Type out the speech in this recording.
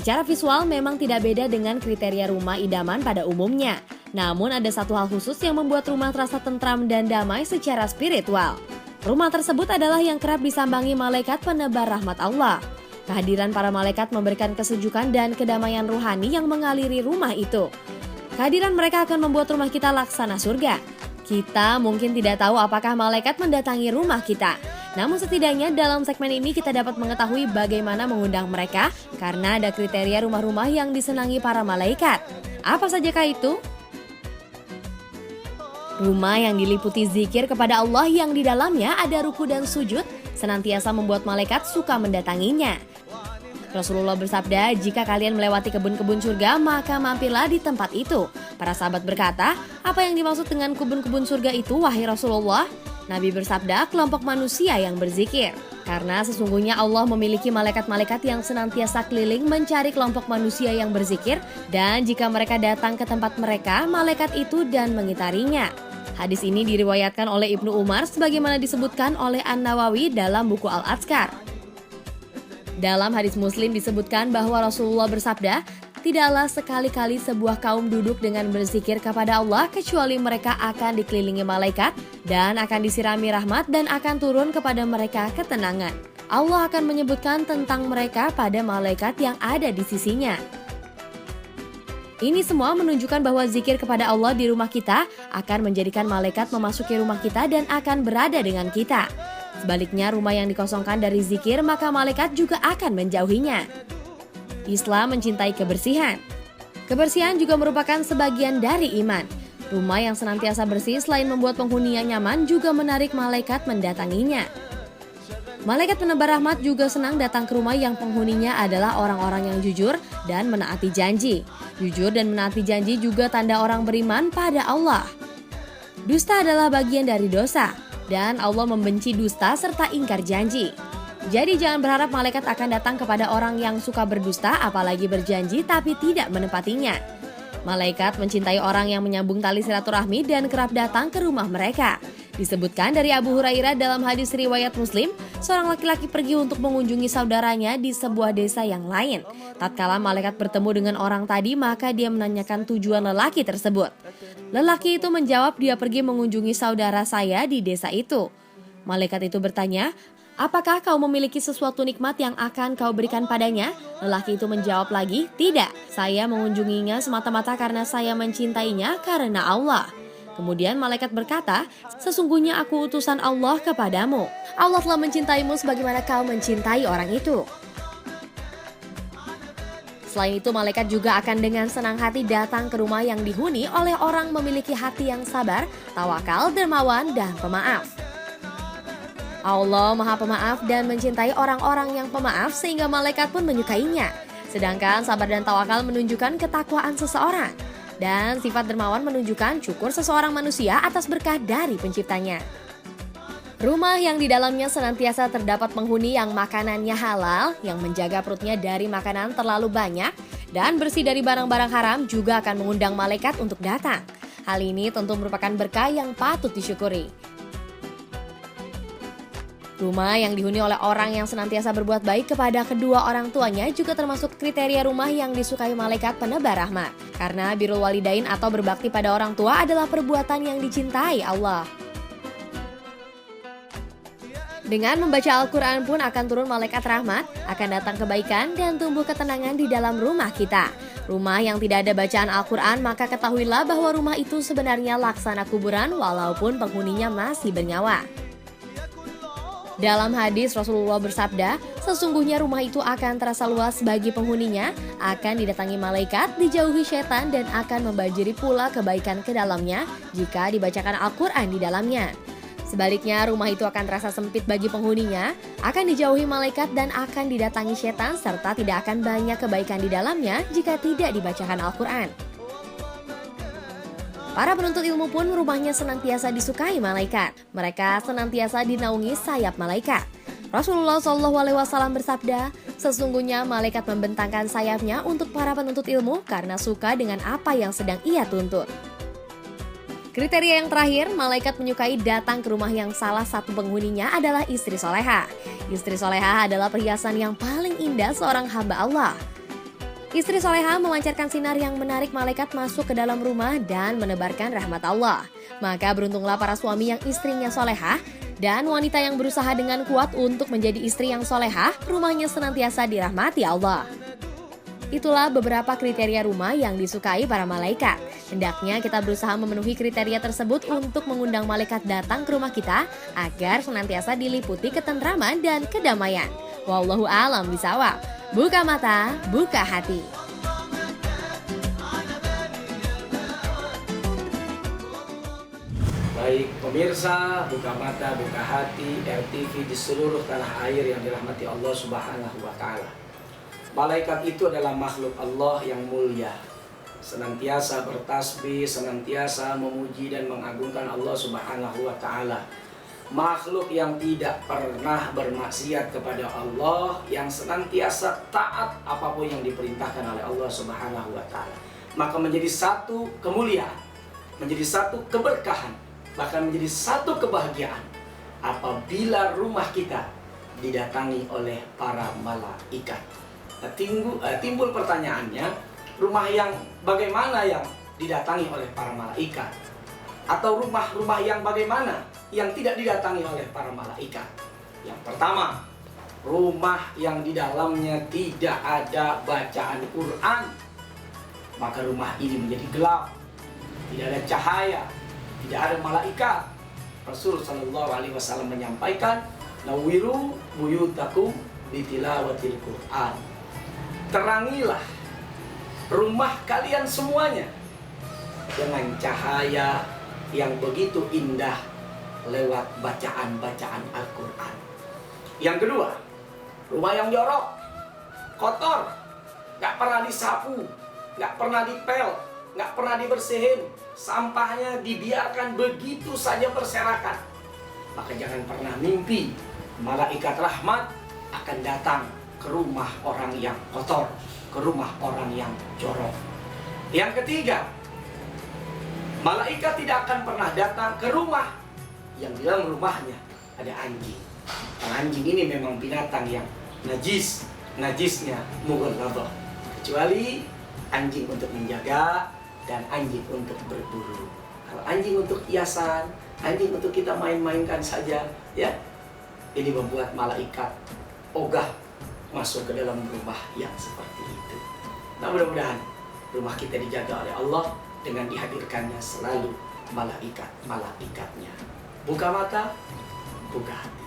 Secara visual memang tidak beda dengan kriteria rumah idaman pada umumnya. Namun ada satu hal khusus yang membuat rumah terasa tentram dan damai secara spiritual. Rumah tersebut adalah yang kerap disambangi malaikat penebar rahmat Allah. Kehadiran para malaikat memberikan kesejukan dan kedamaian rohani yang mengaliri rumah itu. Kehadiran mereka akan membuat rumah kita laksana surga. Kita mungkin tidak tahu apakah malaikat mendatangi rumah kita. Namun setidaknya dalam segmen ini kita dapat mengetahui bagaimana mengundang mereka karena ada kriteria rumah-rumah yang disenangi para malaikat. Apa sajakah itu? Rumah yang diliputi zikir kepada Allah yang di dalamnya ada ruku dan sujud senantiasa membuat malaikat suka mendatanginya. Rasulullah bersabda, jika kalian melewati kebun-kebun surga, maka mampirlah di tempat itu. Para sahabat berkata, apa yang dimaksud dengan kebun-kebun surga itu, wahai Rasulullah? Nabi bersabda, kelompok manusia yang berzikir. Karena sesungguhnya Allah memiliki malaikat-malaikat yang senantiasa keliling mencari kelompok manusia yang berzikir, dan jika mereka datang ke tempat mereka, malaikat itu dan mengitarinya. Hadis ini diriwayatkan oleh Ibnu Umar sebagaimana disebutkan oleh An-Nawawi dalam buku Al-Adhkar. Dalam hadis Muslim disebutkan bahwa Rasulullah bersabda, tidaklah sekali-kali sebuah kaum duduk dengan berzikir kepada Allah kecuali mereka akan dikelilingi malaikat dan akan disirami rahmat dan akan turun kepada mereka ketenangan. Allah akan menyebutkan tentang mereka pada malaikat yang ada di sisinya. Ini semua menunjukkan bahwa zikir kepada Allah di rumah kita akan menjadikan malaikat memasuki rumah kita dan akan berada dengan kita. Sebaliknya, rumah yang dikosongkan dari zikir maka malaikat juga akan menjauhinya. Islam mencintai kebersihan. Kebersihan juga merupakan sebagian dari iman. Rumah yang senantiasa bersih selain membuat penghuninya nyaman juga menarik malaikat mendatanginya. Malaikat penebar rahmat juga senang datang ke rumah yang penghuninya adalah orang-orang yang jujur dan menaati janji. Jujur dan menaati janji juga tanda orang beriman pada Allah. Dusta adalah bagian dari dosa, dan Allah membenci dusta serta ingkar janji. Jadi jangan berharap malaikat akan datang kepada orang yang suka berdusta apalagi berjanji tapi tidak menepatinya. Malaikat mencintai orang yang menyambung tali silaturahmi dan kerap datang ke rumah mereka. Disebutkan dari Abu Hurairah dalam hadis riwayat Muslim, seorang laki-laki pergi untuk mengunjungi saudaranya di sebuah desa yang lain. Tatkala malaikat bertemu dengan orang tadi, maka dia menanyakan tujuan lelaki tersebut. Lelaki itu menjawab dia pergi mengunjungi saudara saya di desa itu. Malaikat itu bertanya, apakah kau memiliki sesuatu nikmat yang akan kau berikan padanya? Lelaki itu menjawab lagi, tidak. Saya mengunjunginya semata-mata karena saya mencintainya karena Allah. Kemudian malaikat berkata, sesungguhnya aku utusan Allah kepadamu. Allah telah mencintaimu sebagaimana kau mencintai orang itu. Selain itu, malaikat juga akan dengan senang hati datang ke rumah yang dihuni oleh orang memiliki hati yang sabar, tawakal, dermawan, dan pemaaf. Allah Maha Pemaaf dan mencintai orang-orang yang pemaaf sehingga malaikat pun menyukainya. Sedangkan sabar dan tawakal menunjukkan ketakwaan seseorang. Dan sifat dermawan menunjukkan syukur seseorang manusia atas berkah dari penciptanya. Rumah yang di dalamnya senantiasa terdapat penghuni yang makanannya halal, yang menjaga perutnya dari makanan terlalu banyak, dan bersih dari barang-barang haram juga akan mengundang malaikat untuk datang. Hal ini tentu merupakan berkah yang patut disyukuri. Rumah yang dihuni oleh orang yang senantiasa berbuat baik kepada kedua orang tuanya juga termasuk kriteria rumah yang disukai malaikat penebar rahmat. Karena birrul walidain atau berbakti pada orang tua adalah perbuatan yang dicintai Allah. Dengan membaca Al-Quran pun akan turun malaikat rahmat, akan datang kebaikan dan tumbuh ketenangan di dalam rumah kita. Rumah yang tidak ada bacaan Al-Quran maka ketahuilah bahwa rumah itu sebenarnya laksana kuburan walaupun penghuninya masih bernyawa. Dalam hadis Rasulullah bersabda, sesungguhnya rumah itu akan terasa luas bagi penghuninya, akan didatangi malaikat, dijauhi setan dan akan membanjiri pula kebaikan ke dalamnya jika dibacakan Al-Quran di dalamnya. Sebaliknya rumah itu akan terasa sempit bagi penghuninya, akan dijauhi malaikat dan akan didatangi setan serta tidak akan banyak kebaikan di dalamnya jika tidak dibacakan Al-Quran. Para penuntut ilmu pun rumahnya senantiasa disukai malaikat. Mereka senantiasa dinaungi sayap malaikat. Rasulullah SAW bersabda, sesungguhnya malaikat membentangkan sayapnya untuk para penuntut ilmu karena suka dengan apa yang sedang ia tuntut. Kriteria yang terakhir, malaikat menyukai datang ke rumah yang salah satu penghuninya adalah istri solehah. Istri solehah adalah perhiasan yang paling indah seorang hamba Allah. Istri soleha memancarkan sinar yang menarik malaikat masuk ke dalam rumah dan menebarkan rahmat Allah. Maka beruntunglah para suami yang istrinya solehah dan wanita yang berusaha dengan kuat untuk menjadi istri yang solehah, rumahnya senantiasa dirahmati Allah. Itulah beberapa kriteria rumah yang disukai para malaikat. Hendaknya kita berusaha memenuhi kriteria tersebut untuk mengundang malaikat datang ke rumah kita agar senantiasa diliputi ketentraman dan kedamaian. Wallahu a'lam bishawab. Buka mata, buka hati. Baik pemirsa, buka mata, buka hati, RTV di seluruh tanah air yang dirahmati Allah Subhanahu wa Ta'ala. Malaikat itu adalah makhluk Allah yang mulia, senantiasa bertasbih, senantiasa memuji dan mengagungkan Allah Subhanahu wa Ta'ala. Makhluk yang tidak pernah bermaksiat kepada Allah, yang senantiasa taat apapun yang diperintahkan oleh Allah Subhanahu wa Ta'ala. Maka menjadi satu kemuliaan, menjadi satu keberkahan, bahkan menjadi satu kebahagiaan apabila rumah kita didatangi oleh para malaikat. Nah, timbul pertanyaannya, rumah yang bagaimana yang didatangi oleh para malaikat? Atau rumah-rumah yang bagaimana yang tidak didatangi oleh para malaikat? Yang pertama, rumah yang di dalamnya tidak ada bacaan Quran, maka rumah ini menjadi gelap, tidak ada cahaya, tidak ada malaikat. Rasul sallallahu alaihi wasallam menyampaikan, "Nawwiru buyutakum bitilawatil Quran." Terangilah rumah kalian semuanya dengan cahaya yang begitu indah lewat bacaan-bacaan Al-Quran. Yang kedua, rumah yang jorok, kotor, gak pernah disapu, gak pernah dipel, gak pernah dibersihin, sampahnya dibiarkan begitu saja berserakan. Maka jangan pernah mimpi malaikat rahmat akan datang ke rumah orang yang kotor, ke rumah orang yang jorok. Yang ketiga, malaikat tidak akan pernah datang ke rumah yang di dalam rumahnya ada anjing. Anjing ini memang binatang yang najis, najisnya mughalladhah. Kecuali anjing untuk menjaga dan anjing untuk berburu. Kalau anjing untuk hiasan, anjing untuk kita main-mainkan saja, ya. Ini membuat malaikat ogah masuk ke dalam rumah yang seperti itu. Nah, mudah-mudahan rumah kita dijaga oleh Allah dengan dihadirkannya selalu malaikat-malaikatnya. Buka mata, buka hati.